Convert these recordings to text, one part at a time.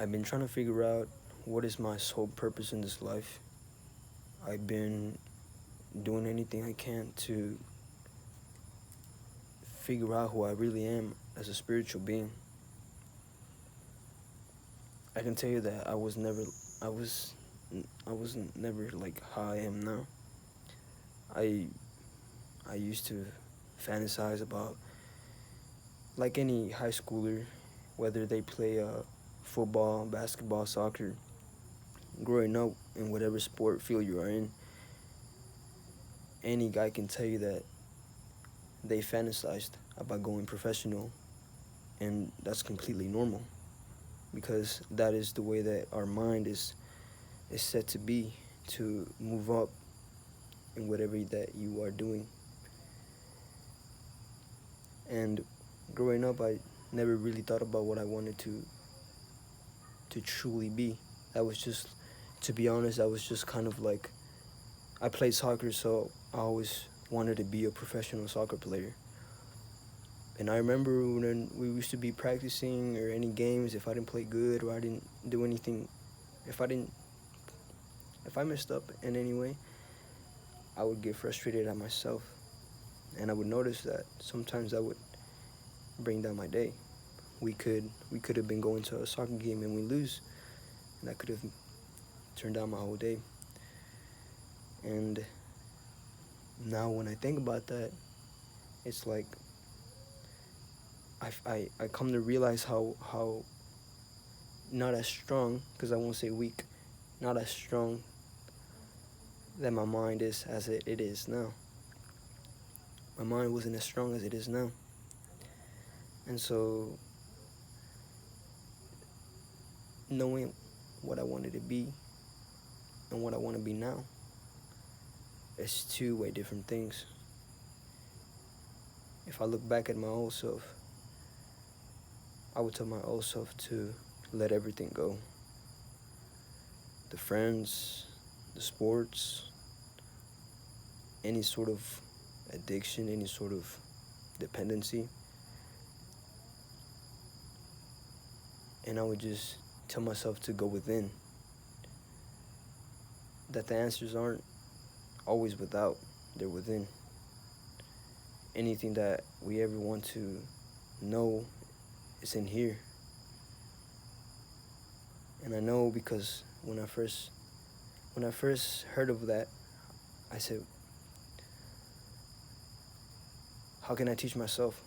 I've been trying to figure out what is my sole purpose in this life. I've been doing anything I can to figure out who I really am as a spiritual being. I can tell you that I was, I wasn't never like how I am now. I, I used to fantasize about like any high schooler, whether they play football, basketball, soccer, growing up in whatever sport field you are in, any guy can tell you that they fantasized about going professional, and that's completely normal because that is the way that our mind is set to be, to move up in whatever that you are doing. And growing up, I never really thought about what I wanted to truly be. I was just, to be honest, I was just kind of like, I played soccer, so I always wanted to be a professional soccer player. And I remember when we used to be practicing or any games, if I didn't play good or I didn't do anything, if I didn't, if I messed up in any way, I would get frustrated at myself. And I would notice that sometimes I would bring down my day. We could have been going to a soccer game and we lose, and that could have turned down my whole day. And now when I think about that, it's like I come to realize how not as strong, because I won't say weak, not as strong that my mind is as it is now. My mind wasn't as strong as it is now. And so knowing what I wanted to be and what I want to be now is two way different things. If I look back at my old self, I would tell my old self to let everything go. The friends, the sports, any sort of addiction, any sort of dependency. And I would just tell myself to go within. That the answers aren't always without, they're within. Anything that we ever want to know is in here. And I know because when I first heard of that, I said, how can I teach myself?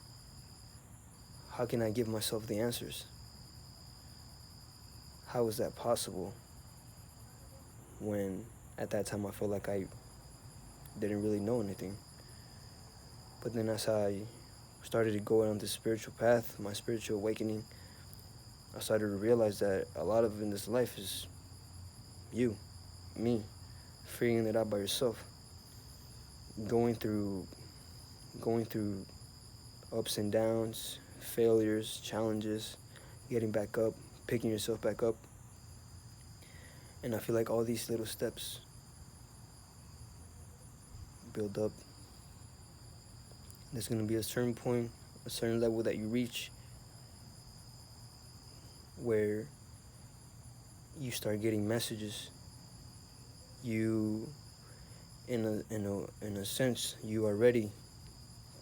How can I give myself the answers? How is that possible when at that time I felt like I didn't really know anything? But then as I started to go on this spiritual path, my spiritual awakening, I started to realize that a lot of in this life is you, me, figuring it out by yourself, going through going through ups and downs, failures, challenges, getting back up, picking yourself back up. And I feel like all these little steps build up. There's going to be a certain point, a certain level that you reach where you start getting messages. You, in a sense, you are ready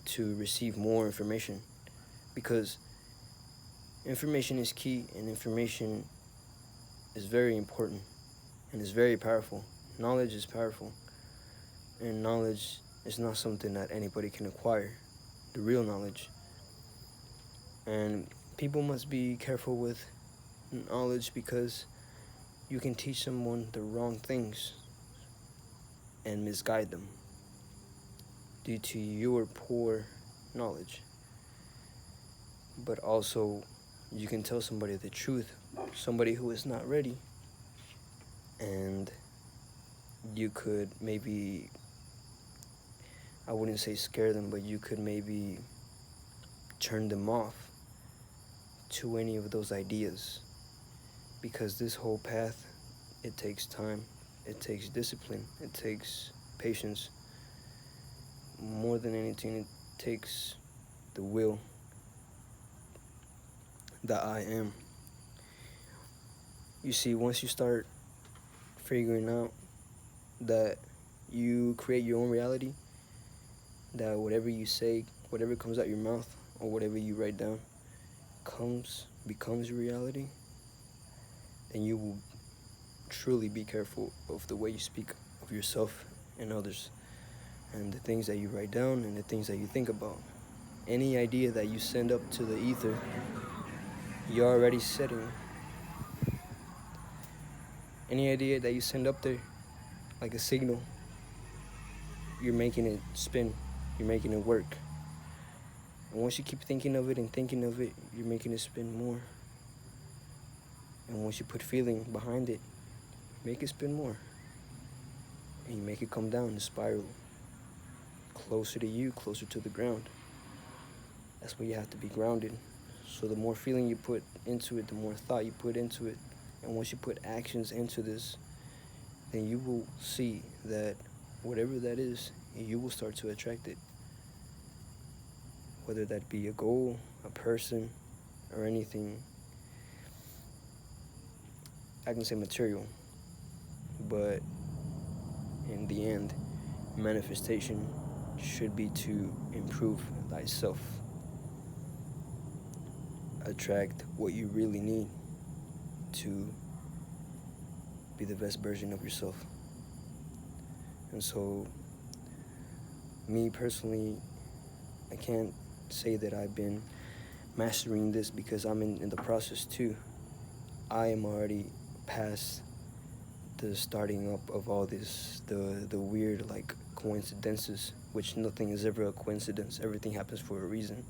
to receive more information, because information is key and information is very important and is very powerful. Knowledge is powerful, and knowledge is not something that anybody can acquire, the real knowledge. And people must be careful with knowledge because you can teach someone the wrong things and misguide them due to your poor knowledge. But also, you can tell somebody the truth, somebody who is not ready, and you could maybe, I wouldn't say scare them, but you could maybe turn them off to any of those ideas. Because this whole path, it takes time, it takes discipline, it takes patience. More than anything, it takes the will, the I am. You see, once you start figuring out that you create your own reality, that whatever you say, whatever comes out your mouth, or whatever you write down becomes your reality, then you will truly be careful of the way you speak of yourself and others, and the things that you write down and the things that you think about. Any idea that you send up to the ether, you're already setting. Any idea that you send up there, like a signal, you're making it spin, you're making it work. And once you keep thinking of it and thinking of it, you're making it spin more. And once you put feeling behind it, make it spin more. And you make it come down the spiral, closer to you, closer to the ground. That's where you have to be grounded. So the more feeling you put into it, the more thought you put into it. And once you put actions into this, then you will see that whatever that is, you will start to attract it. Whether that be a goal, a person, or anything. I can say material, but in the end, manifestation should be to improve thyself. Attract what you really need to be the best version of yourself. And so, me personally, I can't say that I've been mastering this because I'm in the process too. I am already past the starting up of all this, the weird like coincidences, which nothing is ever a coincidence. Everything happens for a reason.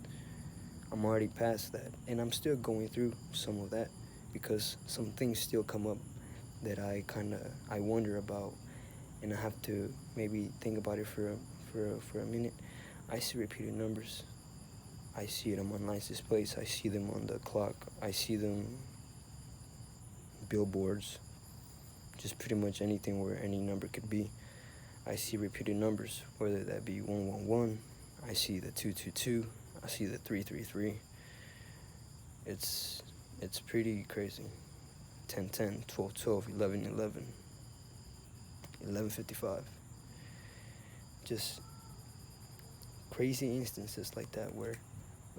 I'm already past that, and I'm still going through some of that because some things still come up that I wonder about, and I have to maybe think about it for a minute. I see repeated numbers. I see them on license plates. I see them on the clock. I see them billboards. Just pretty much anything where any number could be. I see repeated numbers, whether that be 111. I see the 222. I see the 333. It's pretty crazy. 1010, 1212, 1111, 1155. Just crazy instances like that where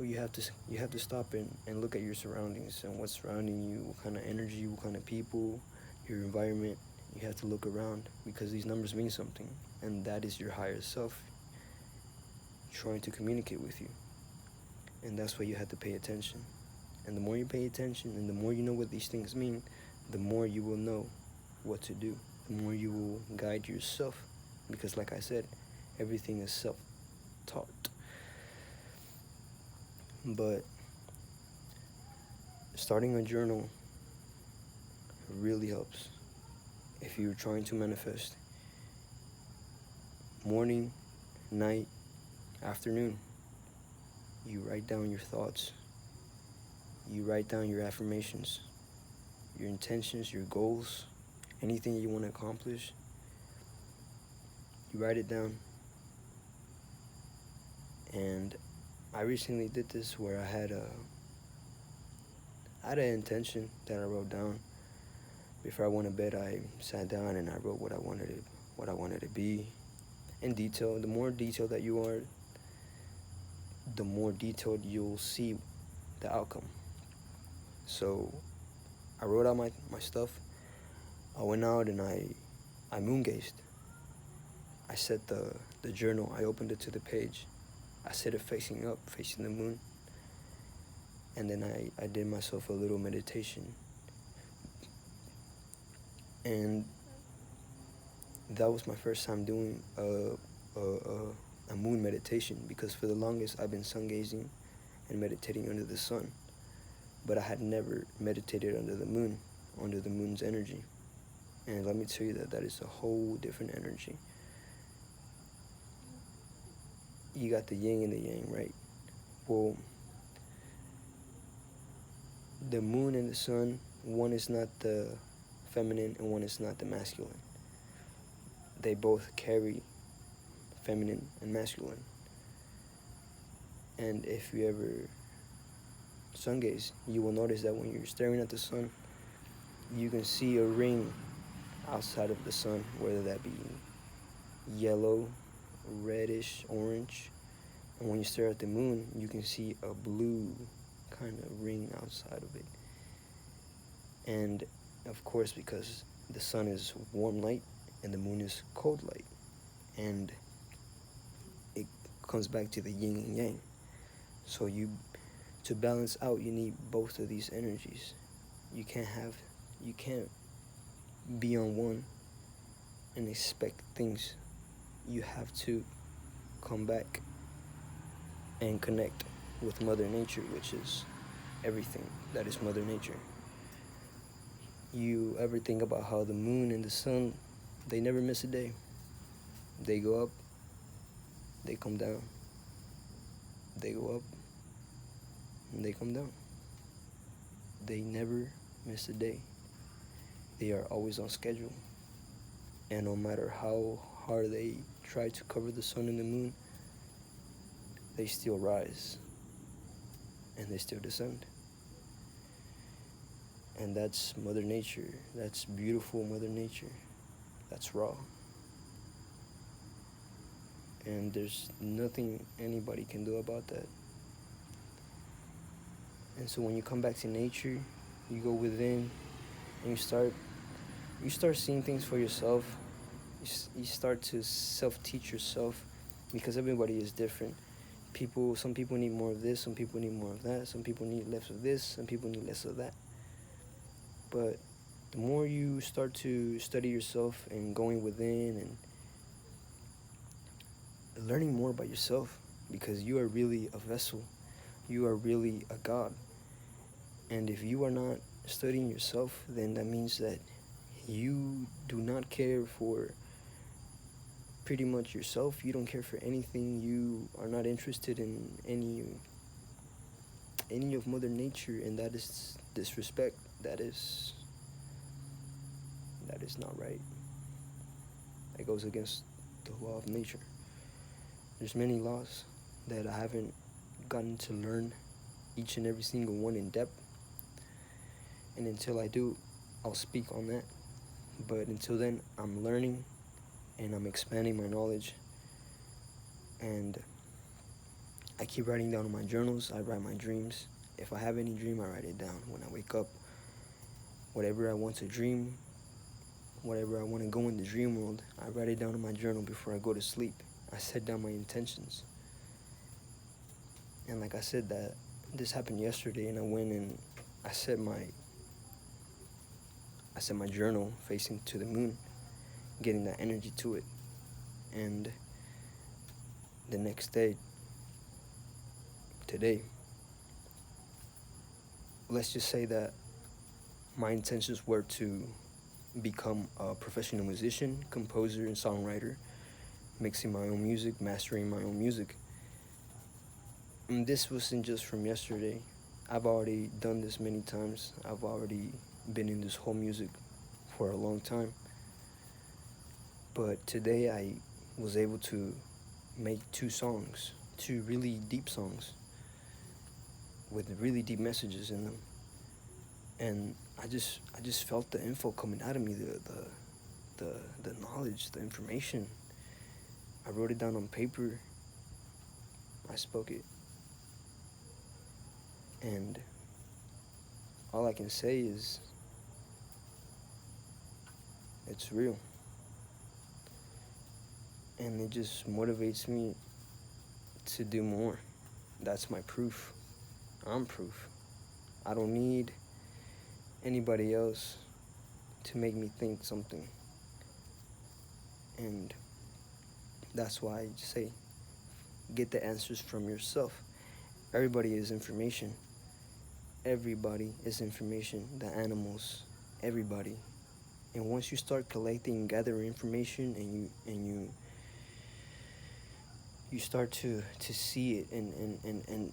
you have to stop and look at your surroundings and what's surrounding you, what kind of energy, what kind of people, your environment. You have to look around because these numbers mean something, and that is your higher self trying to communicate with you. And that's why you have to pay attention. And the more you pay attention and the more you know what these things mean, the more you will know what to do, the more you will guide yourself. Because like I said, everything is self-taught. But starting a journal really helps if you're trying to manifest. Morning, night, afternoon, you write down your thoughts. You write down your affirmations, your intentions, your goals, anything you want to accomplish. You write it down. And I recently did this where I had an intention that I wrote down. Before I went to bed, I sat down and I wrote what I wanted to be in detail. The more detailed that you are, the more detailed you'll see the outcome. So I wrote out my stuff. I went out and I moon gazed. I set the journal, I opened it to the page. I set it facing up, facing the moon. And then I did myself a little meditation. And that was my first time doing a moon meditation, because for the longest I've been sun gazing and meditating under the sun. But I had never meditated under the moon's energy. And let me tell you that is a whole different energy. You got the yin and the yang, right? Well, the moon and the sun, one is not the feminine and one is not the masculine. They both carry feminine and masculine. And if you ever sun gaze, you will notice that when you're staring at the sun, you can see a ring outside of the sun, whether that be yellow, reddish, orange. And when you stare at the moon, you can see a blue kind of ring outside of it. And of course, because the sun is warm light and the moon is cold light, and it comes back to the yin and yang. So to balance out, you need both of these energies. You can't be on one and expect things. You have to come back and connect with Mother Nature, which is everything that is Mother Nature. You ever think about how the moon and the sun, they never miss a day? They go up, they come down. They go up, and they come down. They never miss a day. They are always on schedule. And no matter how hard they try to cover the sun and the moon, they still rise and they still descend. And that's Mother Nature. That's beautiful Mother Nature. That's raw. And there's nothing anybody can do about that. And so when you come back to nature, you go within and you start seeing things for yourself. You start to self-teach yourself, because everybody is different. Some people need more of this, some people need more of that, some people need less of this, some people need less of that. But the more you start to study yourself and going within and learning more about yourself, because you are really a vessel, you are really a god. And if you are not studying yourself, then that means that you do not care for pretty much yourself. You don't care for anything. You are not interested in any of Mother Nature, and that is disrespect. That is not right. It goes against the law of nature. There's many laws that I haven't gotten to learn each and every single one in depth. And until I do, I'll speak on that. But until then, I'm learning and I'm expanding my knowledge. And I keep writing down in my journals. I write my dreams. If I have any dream, I write it down. When I wake up, whatever I want to dream, whatever I want to go in the dream world, I write it down in my journal before I go to sleep. I set down my intentions. And like I said, that this happened yesterday, and I went and I set my journal facing to the moon, getting that energy to it. And the next day, today, let's just say that my intentions were to become a professional musician, composer, and songwriter, mixing my own music, mastering my own music. And this wasn't just from yesterday. I've already done this many times. I've already been in this whole music for a long time. But today I was able to make two really deep songs with really deep messages in them. And I just felt the info coming out of me, the knowledge, the information. I wrote it down on paper. I spoke it. And all I can say is it's real. And it just motivates me to do more. That's my proof. I'm proof. I don't need anybody else to make me think something. And that's why I say, get the answers from yourself. Everybody is information. Everybody is information. The animals, everybody. And once you start collecting and gathering information, and you start to see it, and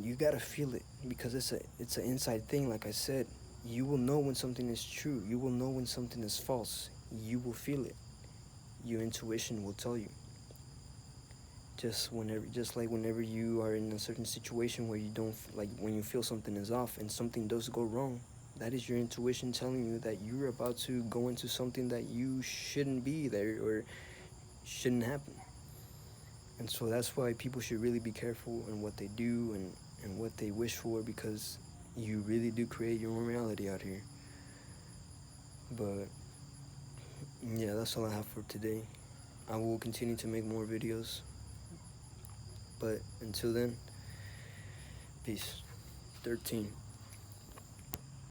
you gotta feel it, because it's an inside thing. Like I said, you will know when something is true. You will know when something is false. You will feel it. Your intuition will tell you. Just like whenever you are in a certain situation where you don't, like when you feel something is off and something does go wrong, That is your intuition telling you that you're about to go into something that you shouldn't be there or shouldn't happen. And so that's why people should really be careful in what they do and what they wish for, because you really do create your own reality out here. But yeah, that's all I have for today. I will continue to make more videos. But until then, peace. 13.